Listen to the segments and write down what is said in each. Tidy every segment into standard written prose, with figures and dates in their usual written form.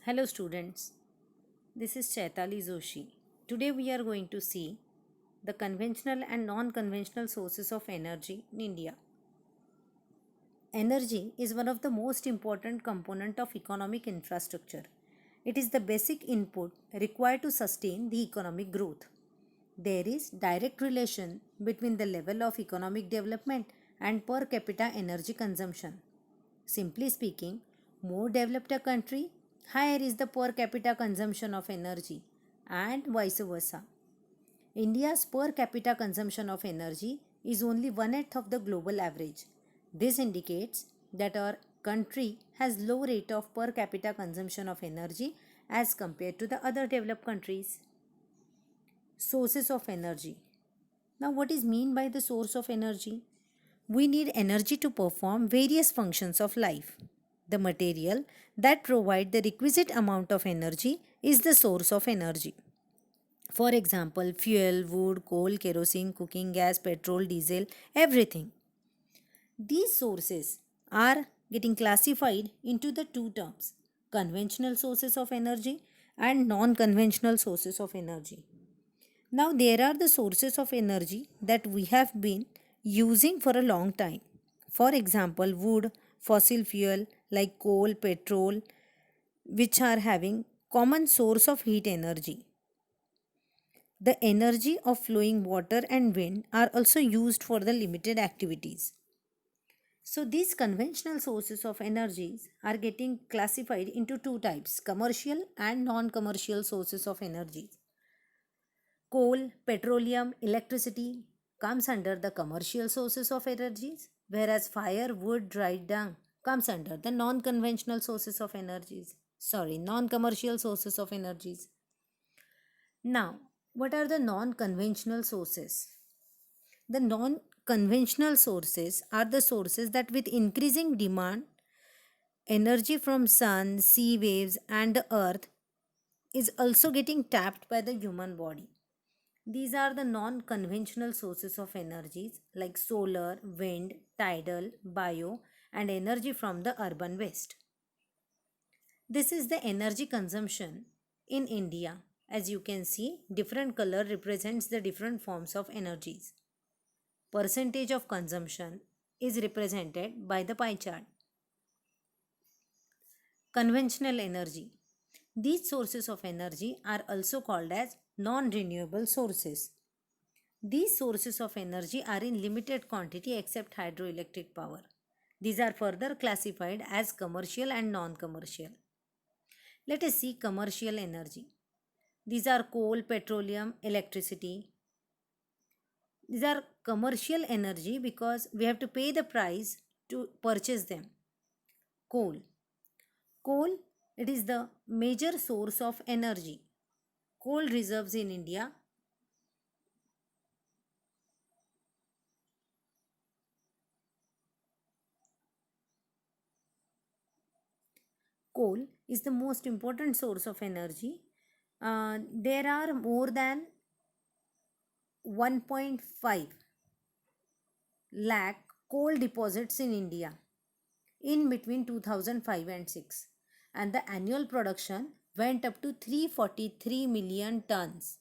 Hello students, this is Chaitali Joshi. Today we are going to see the conventional and non-conventional sources of energy in India. Energy is one of the most important component of economic infrastructure. It is the basic input required to sustain the economic growth. There is direct relation between the level of economic development and per capita energy consumption. Simply speaking, more developed a country, higher is the per capita consumption of energy, and vice versa. India's per capita consumption of energy is only one eighth of the global average. This indicates that our country has low rate of per capita consumption of energy as compared to the other developed countries. Sources of energy. Now, what is mean by the source of energy? We need energy to perform various functions of life. The material that provide the requisite amount of energy is the source of energy. For example, fuel, wood, coal, kerosene, cooking gas, petrol, diesel, everything. These sources are getting classified into the two terms: conventional sources of energy and non conventional sources of energy. Now, there are the sources of energy that we have been using for a long time. For example, wood, fossil fuel like coal, petrol, which are having common source of heat energy. The energy of flowing water and wind are also used for the limited activities. So these conventional sources of energies are getting classified into two types: commercial and non-commercial sources of energy. Coal, petroleum, electricity comes under the commercial sources of energies, whereas fire, wood, dried dung comes under the non-conventional sources of energies. Non-commercial sources of energies. Now, what are the non-conventional sources? The non-conventional sources are the sources that with increasing demand, energy from sun, sea waves and the earth is also getting tapped by the human body. These are the non-conventional sources of energies like solar, wind, tidal, bio, and energy from the urban waste. This is the energy consumption in India. As you can see, different color represents the different forms of energies. Percentage of consumption is represented by the pie chart. Conventional energy. These sources of energy are also called as non-renewable sources. These sources of energy are in limited quantity except hydroelectric power. These are further classified as commercial and non-commercial. Let us see commercial energy. These are coal, petroleum, electricity. These are commercial energy because we have to pay the price to purchase them. Coal. Coal, it is the major source of energy. Coal reserves in India. Coal is the most important source of energy. There are more than 1.5 lakh coal deposits in India in between 2005 and 6, and the annual production went up to 343 million tons.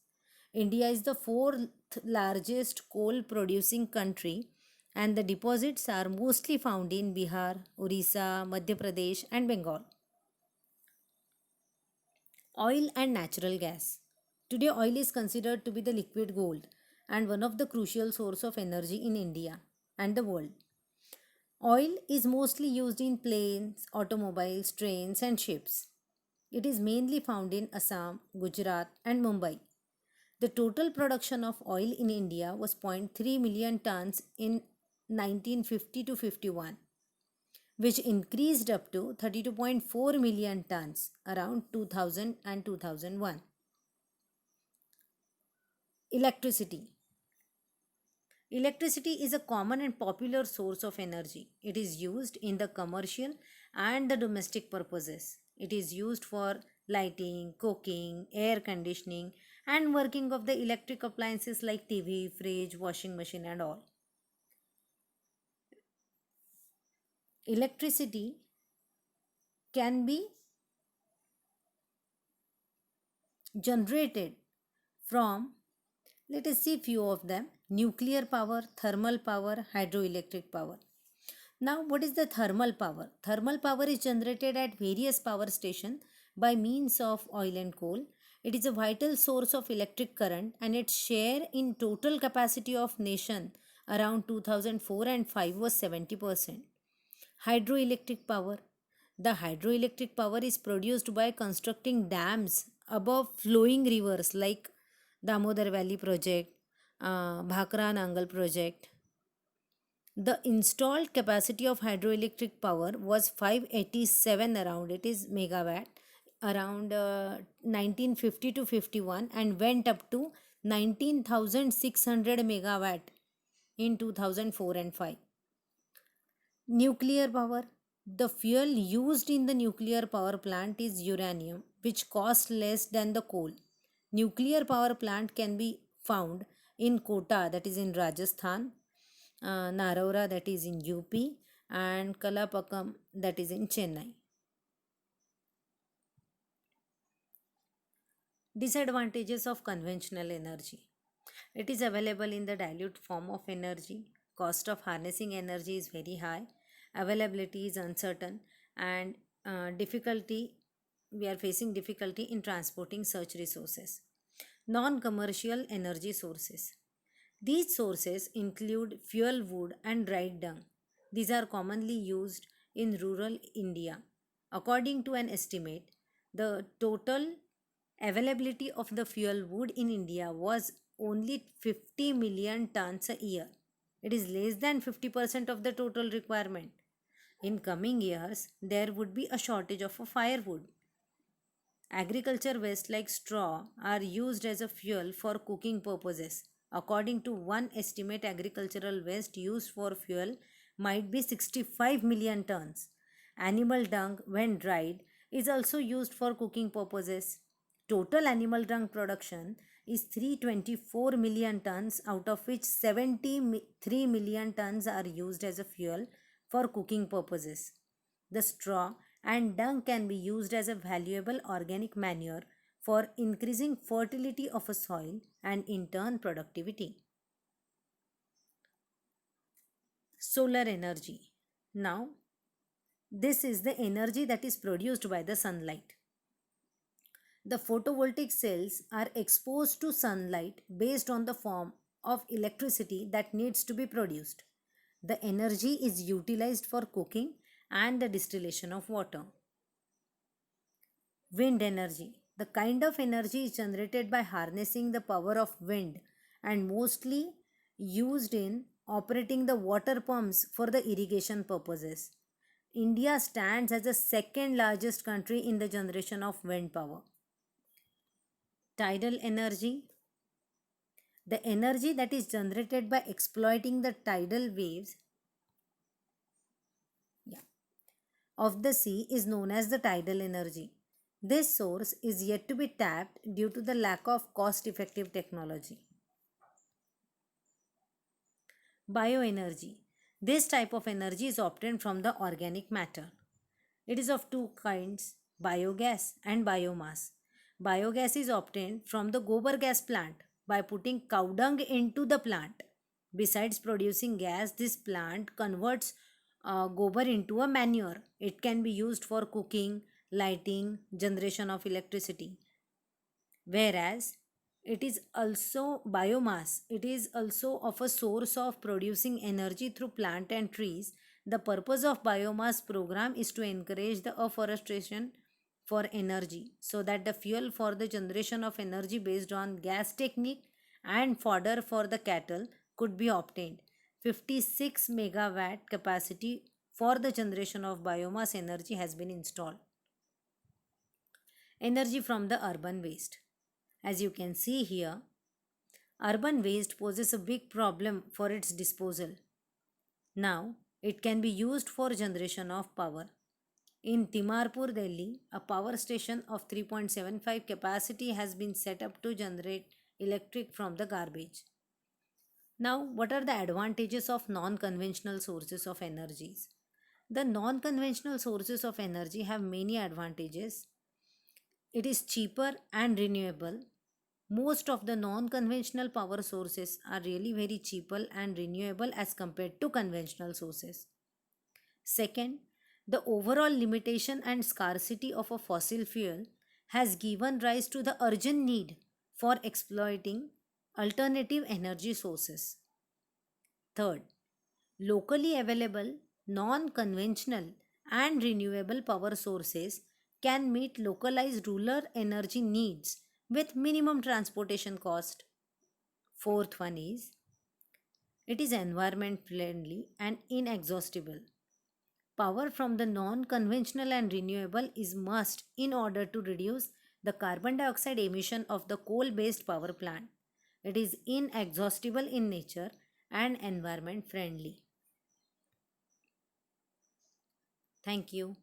India is the fourth largest coal producing country, and the deposits are mostly found in Bihar, Orissa, Madhya Pradesh, and Bengal. Oil and natural gas. Today, oil is considered to be the liquid gold and one of the crucial source of energy in India and the world. Oil is mostly used in planes, automobiles, trains, and ships. It is mainly found in Assam, Gujarat, and Mumbai. The total production of oil in India was 0.3 million tons in 1950 to 51, which increased up to 32.4 million tons around 2000 and 2001. Electricity. Electricity is a common and popular source of energy. It is used in the commercial and the domestic purposes. It is used for lighting, cooking, air conditioning, and working of the electric appliances like TV, fridge, washing machine, and all. Electricity can be generated from, let us see few of them: nuclear power, thermal power, hydroelectric power. Now, what is the thermal power? Thermal power is generated at various power stations by means of oil and coal. It is a vital source of electric current, and its share in total capacity of nation around 2004 and 5 was 70%. Hydroelectric power. The hydroelectric power is produced by constructing dams above flowing rivers like Damodar Valley Project, Bhakra Nangal Project. The installed capacity of hydroelectric power was 587 around, it is megawatt, around 1950 to 51, and went up to 19,600 megawatt in 2004 and 5. Nuclear power. The fuel used in the nuclear power plant is uranium, which costs less than the coal. Nuclear power plant can be found in Kota, that is in Rajasthan, Naraura, that is in UP, and Kalapakam, that is in Chennai. Disadvantages of conventional energy. It is available in the dilute form of energy. Cost of harnessing energy is very high. Availability is uncertain, and difficulty we are facing difficulty in transporting such resources. Non-commercial energy sources. These sources include fuel wood and dried dung. These are commonly used in rural India. According to an estimate, the total availability of the fuel wood in India was only 50 million tons a year. It is less than 50% of the total requirement. In coming years, there would be a shortage of firewood. Agriculture waste like straw are used as a fuel for cooking purposes. According to one estimate, agricultural waste used for fuel might be 65 million tons. Animal dung, when dried, is also used for cooking purposes. Total animal dung production is 324 million tons, out of which 73 million tons are used as a fuel for cooking purposes. The straw and dung can be used as a valuable organic manure for increasing fertility of a soil and in turn productivity. Solar energy. Now, this is the energy that is produced by the sunlight. The photovoltaic cells are exposed to sunlight based on the form of electricity that needs to be produced. The energy is utilized for cooking and the distillation of water. Wind energy. The kind of energy is generated by harnessing the power of wind and mostly used in operating the water pumps for the irrigation purposes. India stands as the second largest country in the generation of wind power. Tidal energy. The energy that is generated by exploiting the tidal waves, yeah, of the sea is known as the tidal energy. This source is yet to be tapped due to the lack of cost-effective technology. Bioenergy. This type of energy is obtained from the organic matter. It is of two kinds, biogas and biomass. Biogas is obtained from the gobar gas plant by putting cow dung into the plant. Besides producing gas, this plant converts gobar into a manure. It can be used for cooking, lighting, generation of electricity. Whereas it is also biomass, it is also of a source of producing energy through plant and trees. The purpose of biomass program is to encourage the afforestation for energy, so that the fuel for the generation of energy based on gas technique and fodder for the cattle could be obtained. 56 megawatt capacity for the generation of biomass energy has been installed. Energy from the urban waste. As you can see here, urban waste poses a big problem for its disposal. Now, it can be used for generation of power. In Timarpur, Delhi, a power station of 3.75 capacity has been set up to generate electric from the garbage. Now, what are the advantages of non-conventional sources of energies? The non-conventional sources of energy have many advantages. It is cheaper and renewable. Most of the non-conventional power sources are really very cheaper and renewable as compared to conventional sources. Second, the overall limitation and scarcity of a fossil fuel has given rise to the urgent need for exploiting alternative energy sources. Third, locally available, non conventional, and renewable power sources can meet localized rural energy needs with minimum transportation cost. Fourth one is it is environment friendly and inexhaustible. Power from the non conventional and renewable is must in order to reduce the carbon dioxide emission of the coal based power plant. It is inexhaustible in nature and environment friendly. Thank you.